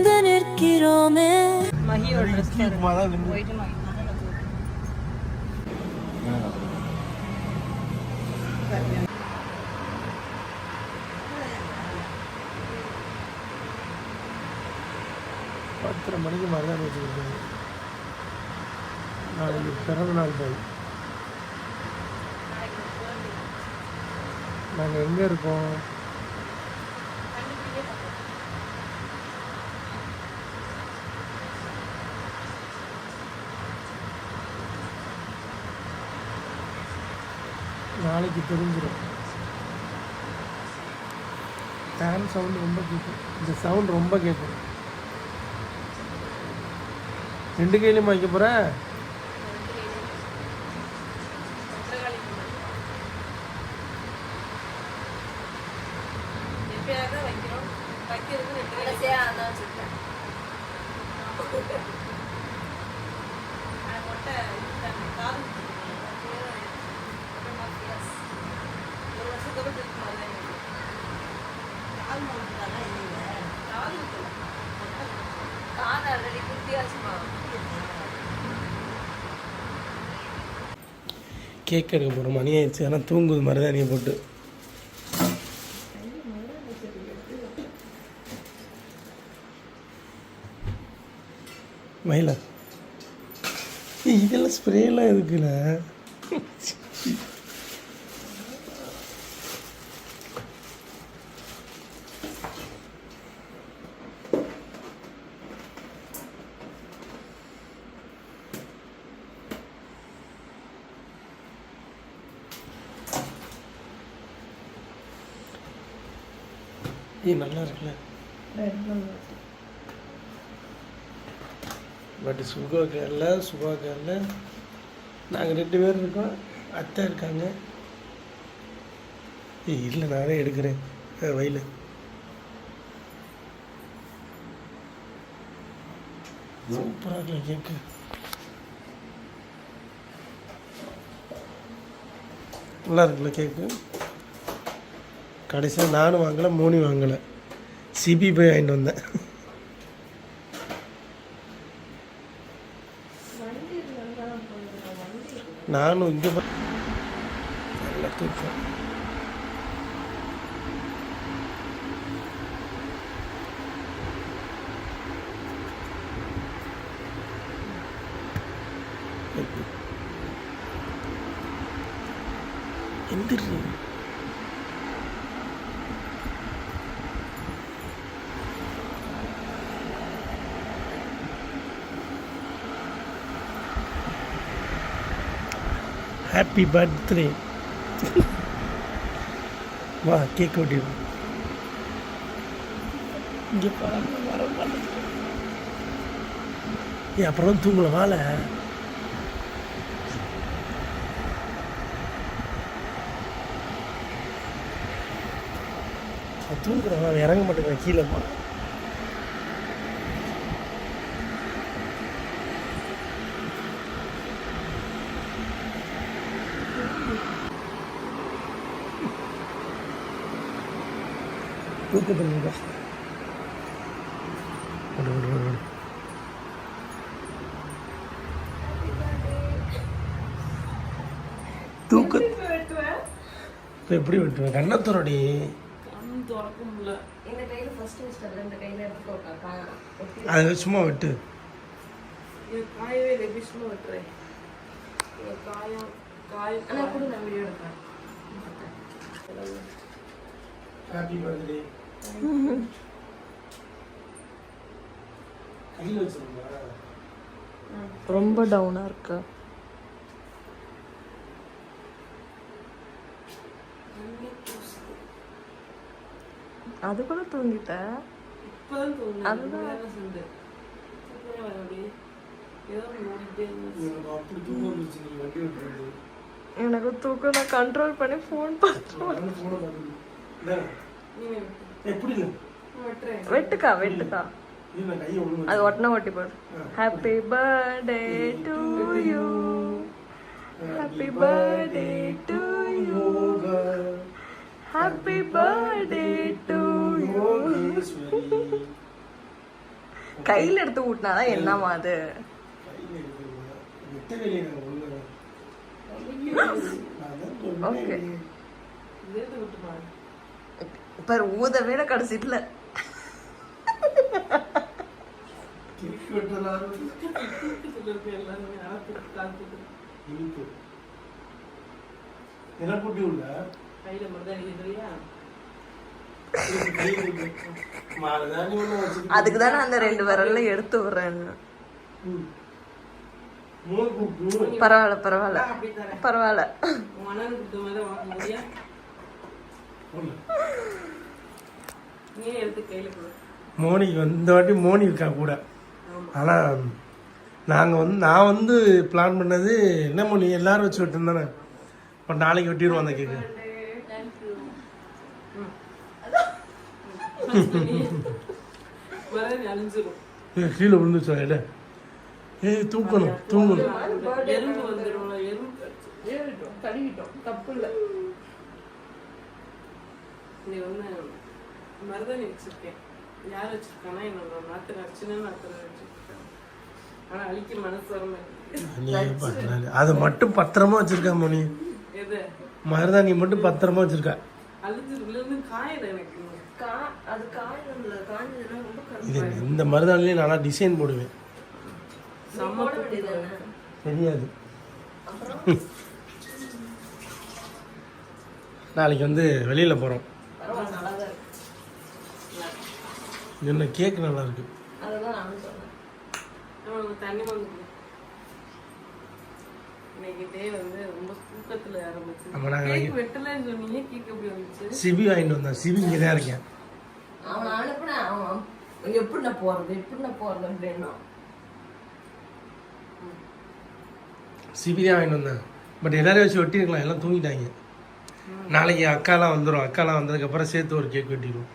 வந்து நிற்கிறோமே. மகியோட ட்ரெஸ் பத்தரை மணிக்கு மருதாணி வச்சுருக்காங்க. நாளைக்கு பிறந்த நாள் போய் நாங்கள் எங்கே இருக்கோம்? நாளைக்கு தெரிஞ்சிடும். ஃபேன் சவுண்டு ரொம்ப கேட்கும். இந்த சவுண்ட் ரொம்ப கேட்கும். 2 கையிலையும் வைக்க போகிற? கேக் எடுக்க போகிறோம். மணி ஆயிடுச்சு. ஆனால் தூங்குது மருதாணியை போட்டு. மயிலா இதெல்லாம் ஸ்ப்ரேலாம் இருக்குல்ல. நல்லா இருக்குல்ல. பட் சுகா கேரள நாங்கள் 2 பேர் இருக்கோம். அத்தை இருக்காங்க. இல்லை நானே எடுக்கிறேன். வயலு சூப்பராக இருக்குல்ல கேக்கு. நல்லா இருக்குல்ல கேக்கு. கடைசியாக நானும் வாங்கலை, மோனி வாங்கலை. சிபி போய் வாங்கிட்டு வந்தேன். நானும் இங்கே நல்லா தூக்கம். எந்திரி. Happy birthday. வா கேக் வெட்டிடும். இங்கே வர அப்புறம் தூங்கல. வாழ தூங்குறேன். இறங்க மாட்டேங்கிறேன் கீழேம்மா. தூக்கத்தில் தூக்க எப்படி வெட்டுவேன்? கண்ணத்தோரடி அது சும்மா வெட்டு. Happy birthday. ரொம்ப டவுனா இருக்கா? அது கூட தூங்கிட்ட? அதுதான் எனக்கு தூக்கம். நான் கண்ட்ரோல் பண்ணி ஃபோன் பார்த்தேன். வெட்டுக்கா வெட்டுக்கா. அது ஒட்டினா ஒட்டி போடு. Happy birthday to you, happy birthday to you, happy birthday to you. கையில எடுத்து ஊட்டினாதான் என்னமா அது? ஓகே பாரு ஊதவே கடைசிட்டுல அதுக்குதானே அந்த 2 விரல்ல எடுத்து விடுறேன். பரவாயில்ல பரவாயில்ல பரவாயில்ல. மோனிக்கு இந்த வாட்டி மோனி இருக்கா கூட. ஆனால் நான் வந்து பிளான் பண்ணது என்ன மோனி எல்லாரும் வச்சு விட்டுருந்தானே. இப்போ நாளைக்கு வெட்டிடுவோம் அந்த கேக்கு. கீழே விழுந்துச்சா இல்லை? தூக்கணும் தூங்கணும். தப்பு இல்லை. மருதாணி வச்சிருக்கேன். யார் வச்சிருக்கானா என்னோட நாத்தனார் அர்ச்சனை நாத்தனார் வச்சிருக்கேன். ஆனா அழிக்க மனசு வர மாட்டேங்குது. அதை மட்டும் பத்திரமா வச்சிருக்கா மோனி. எது மருதாணி மட்டும் பத்திரமா வச்சிருக்கா. அழிஞ்சிருக்கு காயுது எனக்கு. அது காய்ல காஞ்சதுன்னா ரொம்ப இது இந்த மருதாணிலே நல்லா டிசைன் போடுவேன். தெரியாது. நாளைக்கு வந்து வெளியில போறோம். என்ன கேக் நல்லா இருக்கு. தண்ணி ரொம்ப தூக்கத்துல ஆரம்பிச்சு வெட்டலன்னு சொன்னீங்க. கேக் எப்படி வந்துச்சு? சிபி வாங்கிட்டு வந்தேன். சிபி இங்கே தான் இருக்கேன். அவன் அனுப்புனேன். அவன் எப்படி போறது அப்படின்னா சிபி தான் வாங்கிட்டு வந்தேன். பட் எல்லாரையும் வச்சு வெட்டிருக்கலாம். எல்லாம் தூங்கிட்டாங்க. நாளைக்கு அக்காலாம் வந்துடும். அக்காலாம் வந்ததுக்கப்புறம் சேர்த்து ஒரு கேக் வெட்டிடுவோம்.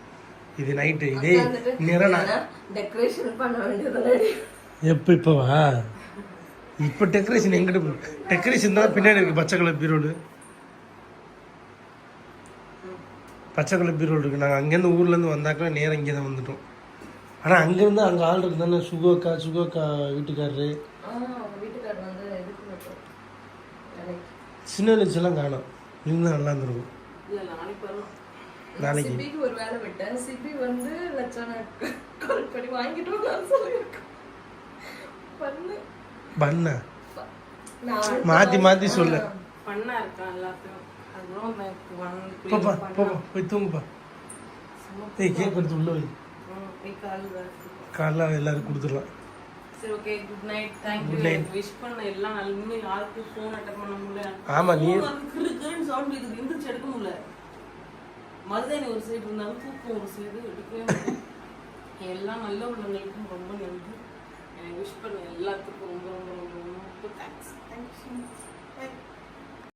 இது நைட்டு இதே நேரம் டெக்கரேஷன் பண்ண வேண்டியது. இப்போவா? இப்போ டெக்கரேஷன் எங்கிட்ட? டெக்கரேஷன் தான் பின்னாடி இருக்கு. பச்சை கலர் பீரோடு, பச்சை கலர் பீரோடு இருக்கு. நாங்கள் அங்கேருந்து ஊர்லேருந்து வந்தாக்கா நேரம் இங்கே தான் வந்துட்டோம். ஆனால் அங்கேருந்து அங்கே ஆள் இருக்கு தானே. சுகோக்கா வீட்டுக்காரரு சின்ன வயசுலாம் காணும். இவங்க நல்லா இருந்திருக்கும். நாளைக்கு ஒரு வேலை விட்டேன். சிபி வந்து லட்சணா கால் பண்ணி வாங்கிட்டு நான் சொல்லியிருக்கேன். பண்ண மாத்தி சொல்ல பண்ணா இருக்கா எல்லாத்தையும். போய் தூங்குப்பா. கேக் எடுத்து உள்ள வை. காலைல எல்லாரும் கொடுத்துடலாம். சரி okay. Good night. Thank you. Wish பண்ண எல்லாம் இன்னும் யாருக்கும் ஃபோன் அட்டெண்ட் பண்ண முடியல. ஆமா நீ கிறுகிறுன்னு சவுண்ட் கேக்குது. எந்திரிச்சு எடுக்க முடியல. மருதாணி ஒரு சைடு இருந்தாலும் தூக்கம் ஒரு சைடு எடுக்கவே முடியல. எல்லா நல்ல உள்ளவங்களுக்கும் ரொம்ப நன்றி. விஷ் பண்ண எல்லாத்துக்கும் ரொம்ப ரொம்ப ரொம்ப ரொம்ப தேங்க்ஸ்.